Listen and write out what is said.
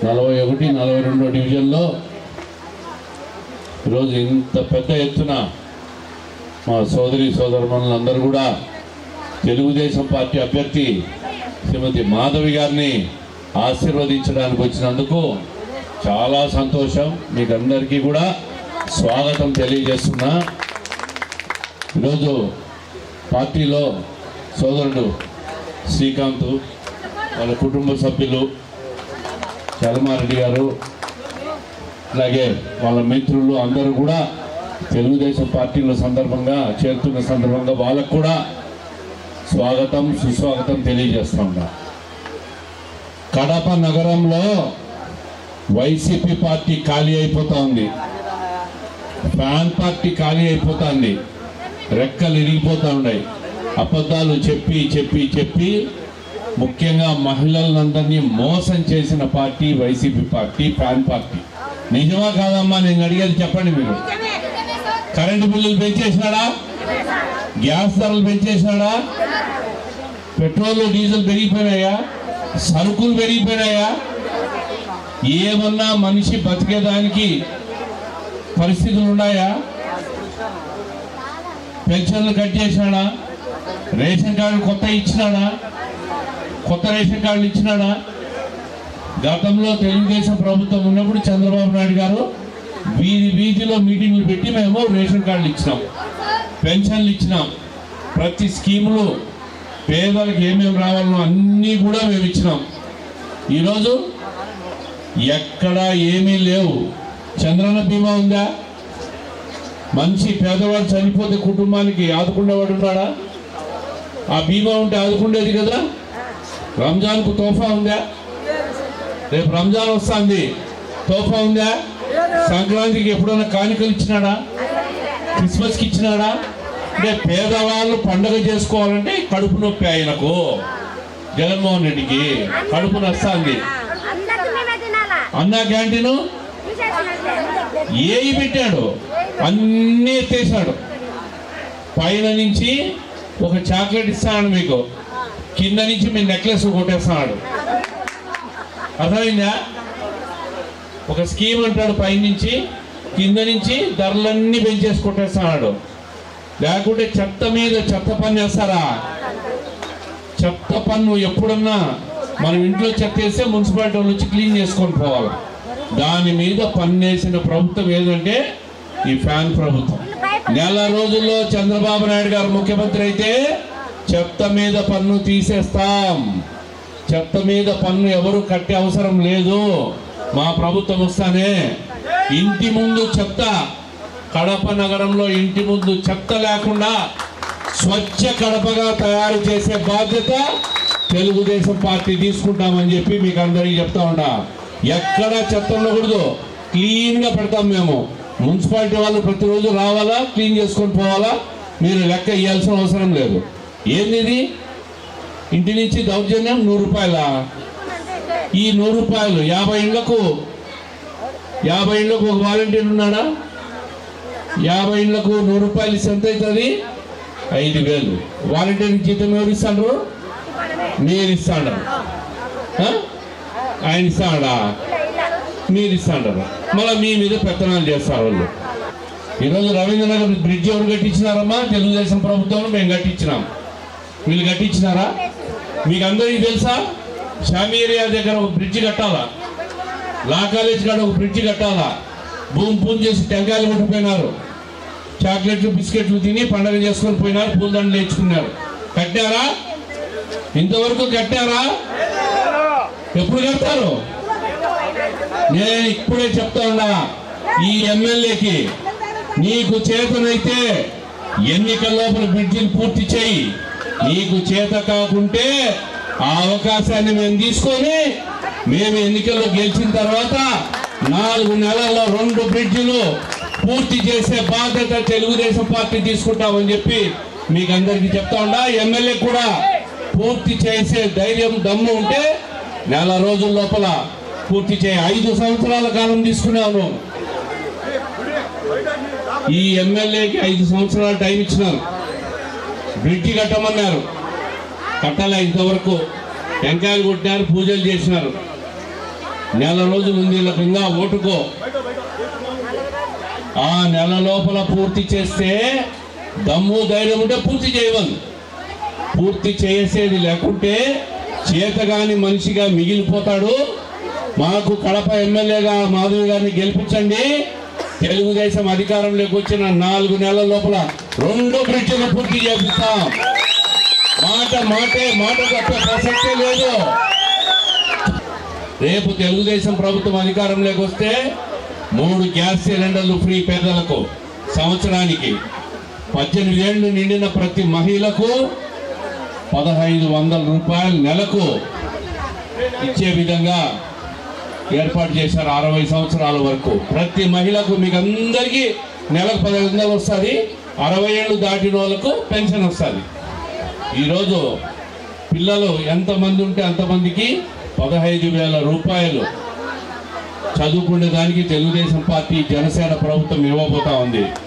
41, 42 డివిజన్లో ఈరోజు ఇంత పెద్ద ఎత్తున మా సోదరులందరూ కూడా తెలుగుదేశం పార్టీ అభ్యర్థి శ్రీమతి మాధవి గారిని ఆశీర్వదించడానికి వచ్చినందుకు చాలా సంతోషం. మీకు అందరికీ కూడా స్వాగతం తెలియజేస్తున్నా. ఈరోజు పార్టీలో సోదరుడు శ్రీకాంత్, వాళ్ళ కుటుంబ సభ్యులు చలమారెడ్డి గారు, అలాగే వాళ్ళ మిత్రులు అందరూ కూడా తెలుగుదేశం పార్టీల సందర్భంగా చేరుతున్న సందర్భంగా వాళ్ళకు కూడా స్వాగతం సుస్వాగతం తెలియజేస్తున్నా. కడప నగరంలో వైసీపీ పార్టీ ఖాళీ అయిపోతా ఉంది, ఫ్యాన్ పార్టీ ఖాళీ అయిపోతుంది, రెక్కలు ఇరిగిపోతూ ఉన్నాయి. అబద్ధాలు చెప్పి చెప్పి చెప్పి ముఖ్యంగా మహిళలందరినీ మోసం చేసిన party YCP party, fan party. నిజమా కాదమ్మా? నేను అడిగేది చెప్పండి. మీరు కరెంటు బిల్లులు పెంచేసినాడా? గ్యాస్ ధరలు పెంచేసినాడా? Petrol diesel పెరిగిపోయినాయా? సరుకులు పెరిగిపోయినాయా? ఏమన్నా మనిషి బతికేదానికి పరిస్థితులు ఉన్నాయా? పెన్షన్లు కట్ చేసినాడా? రేషన్ కార్డు కొత్త ఇచ్చినాడా? కొత్త రేషన్ కార్డులు ఇచ్చినాడా? గతంలో తెలుగుదేశం ప్రభుత్వం ఉన్నప్పుడు చంద్రబాబు నాయుడు గారు వీధిలో మీటింగ్లు పెట్టి మేము రేషన్ కార్డులు ఇచ్చినాం, పెన్షన్లు ఇచ్చినాం, ప్రతి స్కీములు పేదలకు ఏమేమి రావాలనో అన్నీ కూడా మేము ఇచ్చినాం. ఈరోజు ఎక్కడా ఏమీ లేవు. చంద్రన్న బీమా ఉందా? మంచి పేదవాడు చనిపోతే కుటుంబానికి ఆదుకునేవాడు ఉన్నాడా? ఆ బీమా ఉంటే ఆదుకుండేది కదా. రంజాన్కు తోఫా ఉందా? రేపు రంజాన్ వస్తుంది, తోఫా ఉందా? సంక్రాంతికి ఎప్పుడైనా కానుకలు ఇచ్చినాడా? క్రిస్మస్కి ఇచ్చినాడా? అంటే పేదవాళ్ళు పండుగ చేసుకోవాలంటే కడుపు నొప్పి. ఆయనకు జగన్మోహన్ రెడ్డికి కడుపు నొస్తుంది. అన్నా క్యాంటీను ఏవి పెట్టాడు? అన్నీ ఎత్తేసాడు. పైన నుంచి ఒక చాక్లెట్ ఇస్తాడు మీకు, కింద నుంచి మీ నెక్లెస్ కొట్టేస్తున్నాడు. అర్థమైందా? ఒక స్కీమ్ అంటాడు, పైనుంచి కింద నుంచి ధరలన్నీ పెంచేసి కొట్టేస్తున్నాడు. లేకుంటే చెత్త మీద చెత్త పన్ను వేస్తారా? చెత్త పన్ను ఎప్పుడన్నా మనం ఇంట్లో చెత్త వేస్తే మున్సిపాలిటీ వాళ్ళు వచ్చి క్లీన్ చేసుకొని పోవాలి. దాని మీద పన్ను వేసిన ప్రభుత్వం ఏదంటే ఈ ఫ్యాన్ ప్రభుత్వం. నెల రోజుల్లో చంద్రబాబు నాయుడు గారు ముఖ్యమంత్రి అయితే చెత్త మీద పన్ను తీసేస్తాం. చెత్త మీద పన్ను ఎవరు కట్టే అవసరం లేదు. మా ప్రభుత్వం వస్తానే ఇంటి ముందు చెత్త, కడప నగరంలో ఇంటి ముందు చెత్త లేకుండా స్వచ్ఛ కడపగా తయారు చేసే బాధ్యత తెలుగుదేశం పార్టీ తీసుకుంటామని చెప్పి మీకు అందరికీ చెప్తా ఉంటా. ఎక్కడ చెత్త ఉండకూడదు, క్లీన్గా పెడతాం మేము. మున్సిపాలిటీ వాళ్ళు ప్రతిరోజు రావాలా, క్లీన్ చేసుకొని పోవాలా, మీరు లెక్క ఇవ్వాల్సిన అవసరం లేదు. ఏంది ఇంటి నుంచి దౌర్జన్యం? 100 రూపాయలా? ఈ 100 రూపాయలు 50 ఇళ్లకు ఒక వాలంటీర్ ఉన్నాడా? 50 ఇళ్లకు 100 రూపాయలు ఇస్తే ఎంత అవుతుంది? 5,000. వాలంటీర్ జీతం ఎవరు ఇస్తాడు? మీరు ఇస్తాడు. ఆయన ఇస్తాడా? మీరు ఇస్తాడు. మళ్ళీ మీ మీద పెత్తనాలు చేస్తారు వాళ్ళు. ఈరోజు రవీంద్రనగర్ బ్రిడ్జ్ ఎవరు కట్టించినారమ్మా? తెలుగుదేశం ప్రభుత్వంలో మేము కట్టించినాం. వీళ్ళు కట్టించినారా? మీకు అందరికీ తెలుసా? షామి ఏరియా దగ్గర ఒక బ్రిడ్జ్ కట్టాలా, లా కాలేజ్ కాడ ఒక బ్రిడ్జ్ కట్టాలా. భూమి చేసి టెంకాయలు కొట్టిపోయినారు, చాక్లెట్లు బిస్కెట్లు తిని పండగ చేసుకొని పోయినారు, పూలదండలు నేర్చుకున్నారు. కట్టారా? ఇంతవరకు కట్టారా? ఎప్పుడు కడతారు? నేను ఇప్పుడే చెప్తా ఉన్నా ఈ ఎమ్మెల్యేకి, నీకు చేతనైతే ఎన్నికల లోపల బ్రిడ్జిని పూర్తి చేయి. నీకు చేత కాకుంటే ఆ అవకాశాన్ని మేము తీసుకొని మేము ఎన్నికల్లో గెలిచిన తర్వాత 4 నెలల్లో 2 బ్రిడ్జిలు పూర్తి చేసే బాధ్యత తెలుగుదేశం పార్టీ తీసుకుంటామని చెప్పి మీకు అందరికీ చెప్తా ఉన్నా. ఎమ్మెల్యే కూడా పూర్తి చేసే ధైర్యం దమ్ము ఉంటే నెల రోజుల లోపల పూర్తి చేయ. 5 సంవత్సరాల కాలం తీసుకున్నాను. ఈ ఎమ్మెల్యేకి 5 సంవత్సరాలు టైం ఇచ్చినారు. బ్రిడ్జి కట్టమన్నారు, కట్టాల. ఇంతవరకు టెంకాయలు కొట్టినారు, పూజలు చేసినారు. నెల రోజులు ఉంది ఇంకా ఓటుకో. ఆ నెల లోపల పూర్తి చేస్తే దమ్ము ధైర్యం ఉంటే పూర్తి చేయవను. పూర్తి చేసేది లేకుంటే చేతగాని మనిషిగా మిగిలిపోతాడు. మాకు కడప ఎమ్మెల్యేగా మాధవి గారిని గెలిపించండి. తెలుగుదేశం అధికారంలోకి వచ్చిన 4 నెలల లోపల 2 బ్రిడ్జిలు పూర్తి చేపిస్తాం. మాట తప్ప ప్రసక్తే లేదు. రేపు తెలుగుదేశం ప్రభుత్వం అధికారంలోకి వస్తే 3 గ్యాస్ సిలిండర్లు ఫ్రీ పేదలకు సంవత్సరానికి. 18 ఏళ్లు నిండిన ప్రతి మహిళకు 1500 రూపాయలు నెలకు ఇచ్చే విధంగా ఏర్పాటు చేశారు. 60 సంవత్సరాల వరకు ప్రతి మహిళకు మీకు అందరికీ నెలకు 1500 వస్తుంది. 60 ఏళ్ళు దాటిన వాళ్ళకు పెన్షన్ వస్తుంది. ఈరోజు పిల్లలు ఎంతమంది ఉంటే అంతమందికి 15,000 రూపాయలు చదువుకునే దానికి తెలుగుదేశం పార్టీ జనసేన ప్రభుత్వం ఇవ్వబోతా ఉంది.